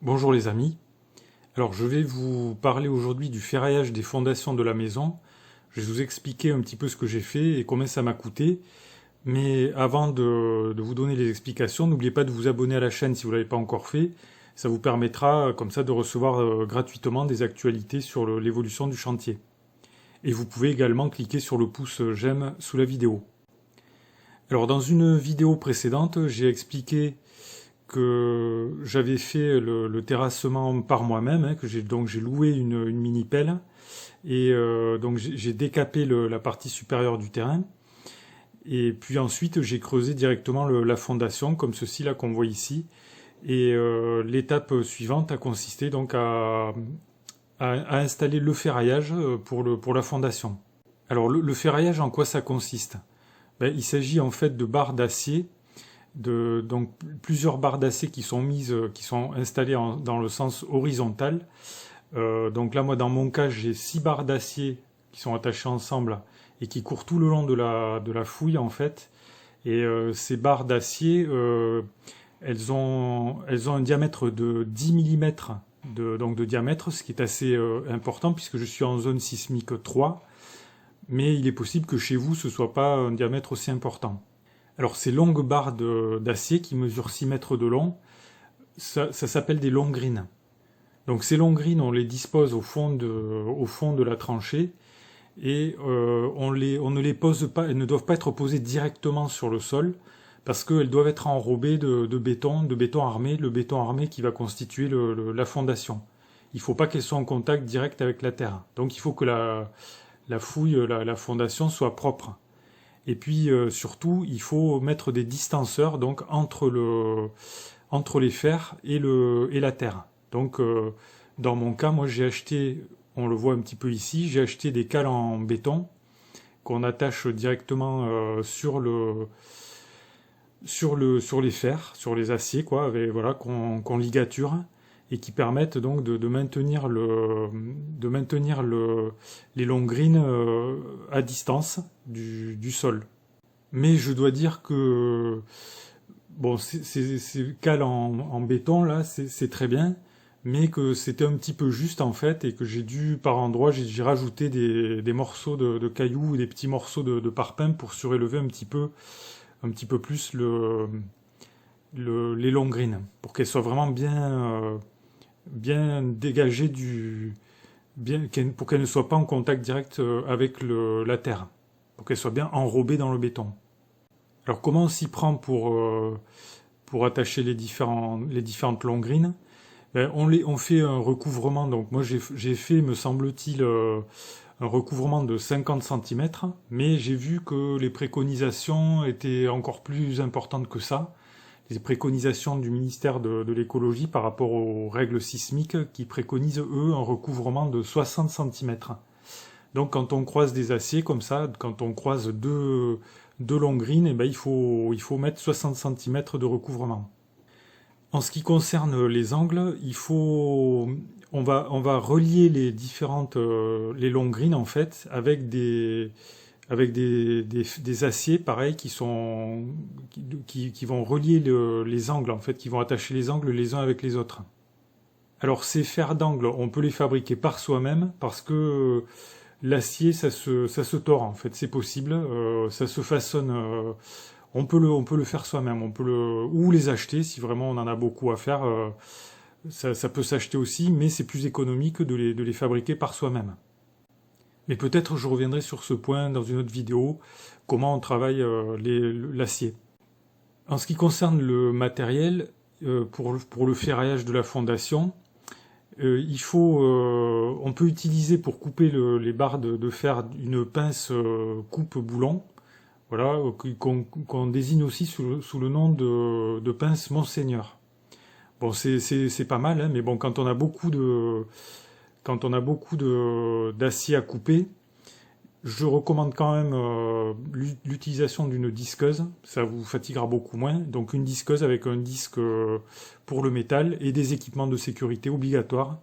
Bonjour les amis, alors je vais vous parler aujourd'hui du ferraillage des fondations de la maison. Je vais vous expliquer un petit peu ce que j'ai fait et combien ça m'a coûté. Mais avant de vous donner les explications, n'oubliez pas de vous abonner à la chaîne si vous ne l'avez pas encore fait. Ça vous permettra comme ça de recevoir gratuitement des actualités sur l'évolution du chantier. Et vous pouvez également cliquer sur le pouce j'aime sous la vidéo. Alors dans une vidéo précédente, j'ai expliqué que j'avais fait le terrassement par moi-même, hein, donc j'ai loué une mini pelle et donc j'ai décapé la partie supérieure du terrain et puis ensuite j'ai creusé directement la fondation comme ceci là qu'on voit ici et l'étape suivante a consisté donc à installer le ferraillage pour la fondation. Alors le ferraillage, en quoi ça consiste? Il s'agit en fait de barres d'acier, donc plusieurs barres d'acier qui sont installées dans le sens horizontal. Donc là, moi, dans mon cas, j'ai 6 barres d'acier qui sont attachées ensemble et qui courent tout le long de la fouille, en fait. Et ces barres d'acier, elles ont un diamètre de 10 mm de diamètre, ce qui est assez important puisque je suis en zone sismique 3. Mais il est possible que chez vous, ce ne soit pas un diamètre aussi important. Alors ces longues barres d'acier qui mesurent 6 mètres de long, ça s'appelle des longrines. Donc ces longrines, on les dispose au fond de la tranchée et on ne les pose pas, elles ne doivent pas être posées directement sur le sol parce qu'elles doivent être enrobées de béton armé, le béton armé qui va constituer la fondation. Il ne faut pas qu'elles soient en contact direct avec la terre. Donc il faut que la fouille, la fondation soit propre. Et puis surtout, il faut mettre des distanceurs donc entre les fers et la terre. Donc dans mon cas, moi j'ai acheté, on le voit un petit peu ici, j'ai acheté des cales en béton qu'on attache directement sur les fers, sur les aciers quoi, voilà, qu'on ligature et qui permettent donc de maintenir les longrines à distance du sol. Mais je dois dire que bon, ces cales en béton là, c'est très bien, mais que c'était un petit peu juste en fait, et que j'ai dû par endroits, j'ai rajouté des morceaux de cailloux ou des petits morceaux de parpaing pour surélever un petit peu plus les longrines, pour qu'elles soient vraiment bien dégagées pour qu'elles ne soient pas en contact direct avec la terre, pour qu'elles soient bien enrobées dans le béton. Alors comment on s'y prend pour attacher les différentes longrines? On fait un recouvrement, donc moi j'ai fait, me semble-t-il, un recouvrement de 50 cm, mais j'ai vu que les préconisations étaient encore plus importantes que ça. Les préconisations du ministère de l'écologie par rapport aux règles sismiques qui préconisent, eux, un recouvrement de 60 cm. Donc quand on croise des aciers comme ça, quand on croise deux longrines, il faut mettre 60 cm de recouvrement. En ce qui concerne les angles, on va relier les longrines en fait avec des aciers pareils qui vont relier les angles en fait, qui vont attacher les angles les uns avec les autres. Alors ces fers d'angle, on peut les fabriquer par soi-même parce que l'acier ça se tord en fait, c'est possible, ça se façonne. On peut le faire soi-même, ou les acheter si vraiment on en a beaucoup à faire. Ça peut s'acheter aussi, mais c'est plus économique de les fabriquer par soi-même. Mais peut-être je reviendrai sur ce point dans une autre vidéo, comment on travaille l'acier. En ce qui concerne le matériel, pour le ferraillage de la fondation, on peut utiliser pour couper les barres de fer une pince coupe-boulon, voilà, qu'on désigne aussi sous le nom de pince Monseigneur. Bon, c'est pas mal, hein, mais bon, quand on a beaucoup d'acier à couper, je recommande quand même l'utilisation d'une disqueuse, ça vous fatiguera beaucoup moins. Donc une disqueuse avec un disque pour le métal et des équipements de sécurité obligatoires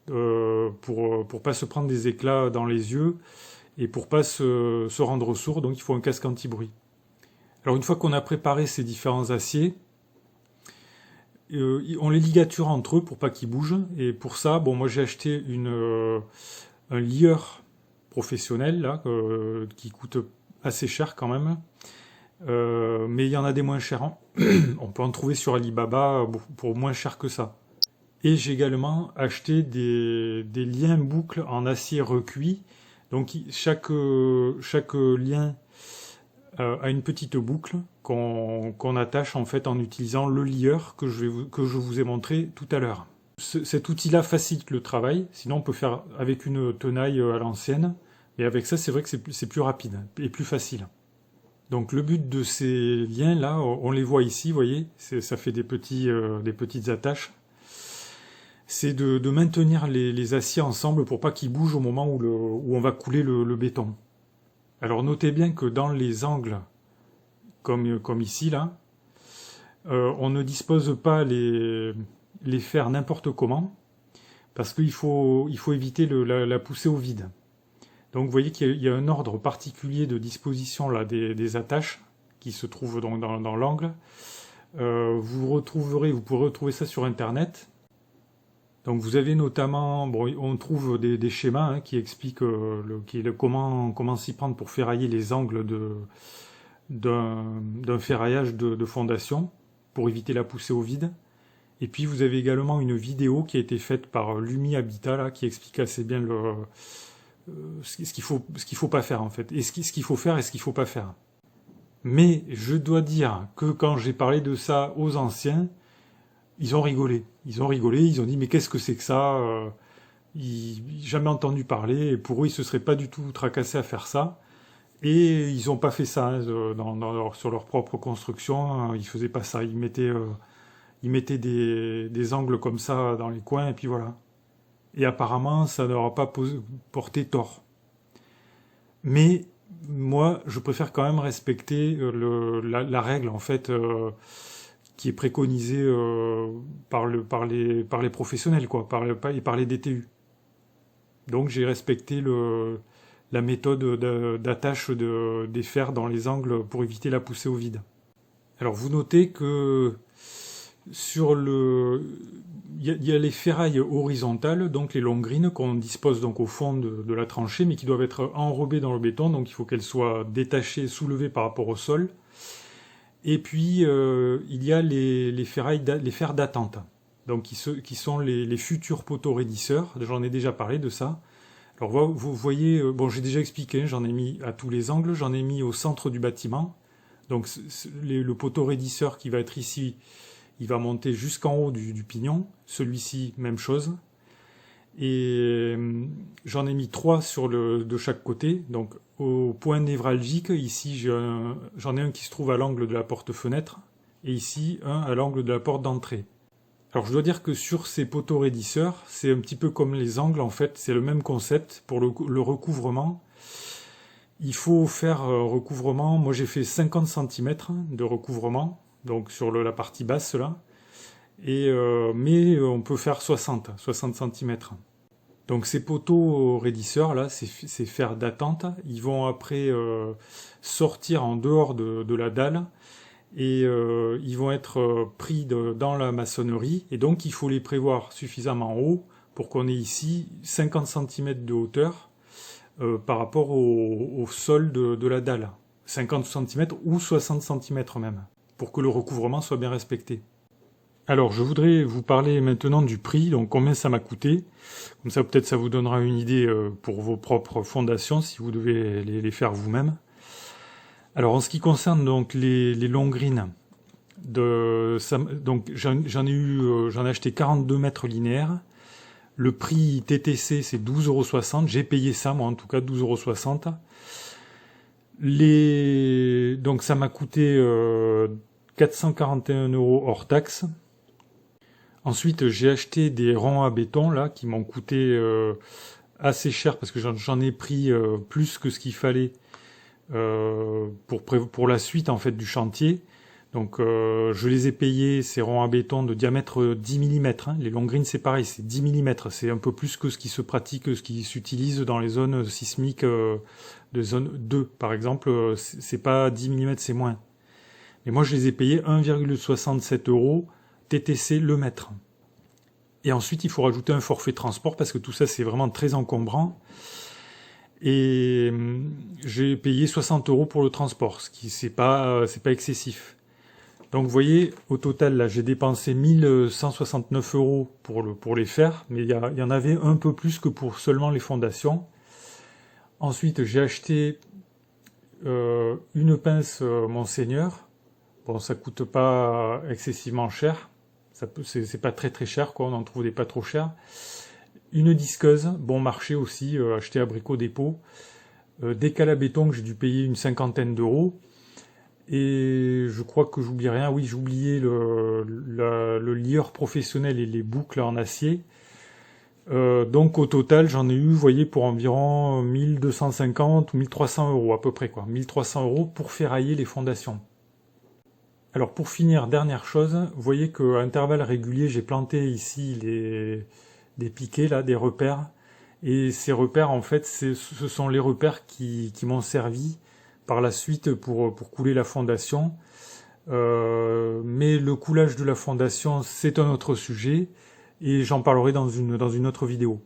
pour pas se prendre des éclats dans les yeux et pour pas se rendre sourd, donc il faut un casque anti-bruit. Alors une fois qu'on a préparé ces différents aciers, on les ligature entre eux pour pas qu'ils bougent. Et pour ça, bon, moi j'ai acheté un lieur professionnel là, qui coûte assez cher quand même. Mais il y en a des moins chers, hein. On peut en trouver sur Alibaba pour moins cher que ça. Et j'ai également acheté des liens boucles en acier recuit. Donc chaque lien a une petite boucle qu'on attache en fait en utilisant le lieur que je vous ai montré tout à l'heure. Cet outil-là facilite le travail, sinon on peut faire avec une tenaille à l'ancienne, et avec ça c'est vrai que c'est plus rapide et plus facile. Donc le but de ces liens-là, on les voit ici, vous voyez, ça fait des petites attaches. C'est de maintenir les aciers ensemble pour pas qu'ils bougent au moment où on va couler le béton. Alors notez bien que dans les angles, comme ici là, on ne dispose pas les fers n'importe comment, parce qu'il faut éviter la poussée au vide. Donc vous voyez qu'il y a un ordre particulier de disposition là, des attaches qui se trouvent donc dans l'angle. Vous pourrez retrouver ça sur internet. Donc vous avez notamment, bon, on trouve des schémas hein, qui expliquent comment s'y prendre pour ferrailler les angles d'un ferraillage de fondation pour éviter la poussée au vide. Et puis vous avez également une vidéo qui a été faite par Lumi Habitat là, qui explique assez bien ce qu'il faut pas faire en fait, et ce qu'il faut faire et ce qu'il faut pas faire. Mais je dois dire que quand j'ai parlé de ça aux anciens, ils ont rigolé. Ils ont dit mais qu'est-ce que c'est que ça jamais entendu parler, et pour eux ils se seraient pas du tout tracassés à faire ça. Et ils n'ont pas fait ça hein, sur leur propre construction, ils faisaient pas ça, ils mettaient des angles comme ça dans les coins et puis voilà. Et apparemment ça ne leur a pas porté tort. Mais moi je préfère quand même respecter la règle en fait qui est préconisé par les professionnels, quoi, et par les DTU. Donc j'ai respecté la méthode d'attache des fers dans les angles pour éviter la poussée au vide. Alors vous notez que il y a les ferrailles horizontales, donc les longrines qu'on dispose donc au fond de la tranchée, mais qui doivent être enrobées dans le béton, donc il faut qu'elles soient détachées, soulevées par rapport au sol. Et puis, il y a les fers d'attente, donc qui sont les futurs poteaux raidisseurs. J'en ai déjà parlé de ça. Alors, vous voyez, bon, j'ai déjà expliqué, j'en ai mis à tous les angles, j'en ai mis au centre du bâtiment. Donc, le poteau raidisseur qui va être ici, il va monter jusqu'en haut du pignon. Celui-ci, même chose. Et j'en ai mis 3 de chaque côté. Donc au point névralgique, ici j'en ai un qui se trouve à l'angle de la porte-fenêtre, et ici un à l'angle de la porte d'entrée. Alors je dois dire que sur ces poteaux raidisseurs, c'est un petit peu comme les angles en fait, c'est le même concept pour le recouvrement. Il faut faire recouvrement, moi j'ai fait 50 cm de recouvrement, donc sur la partie basse là, mais on peut faire 60 cm. Donc ces poteaux raidisseurs là, ces fers d'attente, ils vont après sortir en dehors de la dalle, et ils vont être pris dans la maçonnerie, et donc il faut les prévoir suffisamment haut pour qu'on ait ici 50 cm de hauteur par rapport au sol de la dalle. 50 cm ou 60 cm même, pour que le recouvrement soit bien respecté. Alors, je voudrais vous parler maintenant du prix, donc combien ça m'a coûté. Comme ça, peut-être ça vous donnera une idée pour vos propres fondations, si vous devez les faire vous-même. Alors, en ce qui concerne donc les longrines, donc j'en ai acheté 42 mètres linéaires. Le prix TTC, c'est 12,60 €. J'ai payé ça, moi, en tout cas, 12,60 €. Donc, ça m'a coûté 441 € hors taxe. Ensuite, j'ai acheté des ronds à béton là qui m'ont coûté assez cher parce que j'en ai pris plus que ce qu'il fallait pour la suite en fait du chantier. Donc je les ai payés, ces ronds à béton de diamètre 10 mm. Hein. Les longrines c'est pareil, c'est 10 mm. C'est un peu plus que ce qui se pratique, ce qui s'utilise dans les zones sismiques de zone 2 par exemple. C'est pas 10 mm, c'est moins. Et moi je les ai payés 1,67 €. TTC le mètre. Et ensuite, il faut rajouter un forfait transport parce que tout ça, c'est vraiment très encombrant. Et j'ai payé 60 € pour le transport, ce qui c'est pas excessif. Donc vous voyez, au total, là, j'ai dépensé 1169 € pour les faire, mais il y en avait un peu plus que pour seulement les fondations. Ensuite, j'ai acheté une pince Monseigneur. Bon, ça coûte pas excessivement cher. C'est pas très très cher, quoi. On en trouve des pas trop chers. Une disqueuse, bon marché aussi, acheté à Brico Dépôt. Des cales à béton que j'ai dû payer une 50aine d'euros. Et je crois que j'oublie rien. Oui, j'ai oublié le lieur professionnel et les boucles en acier. Donc au total, j'en ai eu, vous voyez, pour environ 1250 ou 1300 € à peu près, quoi. 1300 € pour ferrailler les fondations. Alors pour finir, dernière chose, vous voyez qu'à intervalles réguliers, j'ai planté ici des piquets, là, des repères. Et ces repères, en fait, ce sont les repères qui m'ont servi par la suite pour couler la fondation. Mais le coulage de la fondation, c'est un autre sujet. Et j'en parlerai dans une autre vidéo.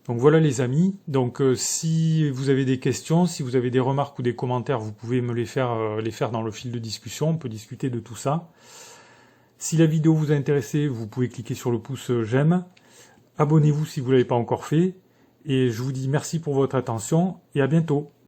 Donc voilà les amis, donc si vous avez des questions, si vous avez des remarques ou des commentaires, vous pouvez me les faire dans le fil de discussion, on peut discuter de tout ça. Si la vidéo vous a intéressé, vous pouvez cliquer sur le pouce j'aime, abonnez-vous si vous ne l'avez pas encore fait, et je vous dis merci pour votre attention, et à bientôt.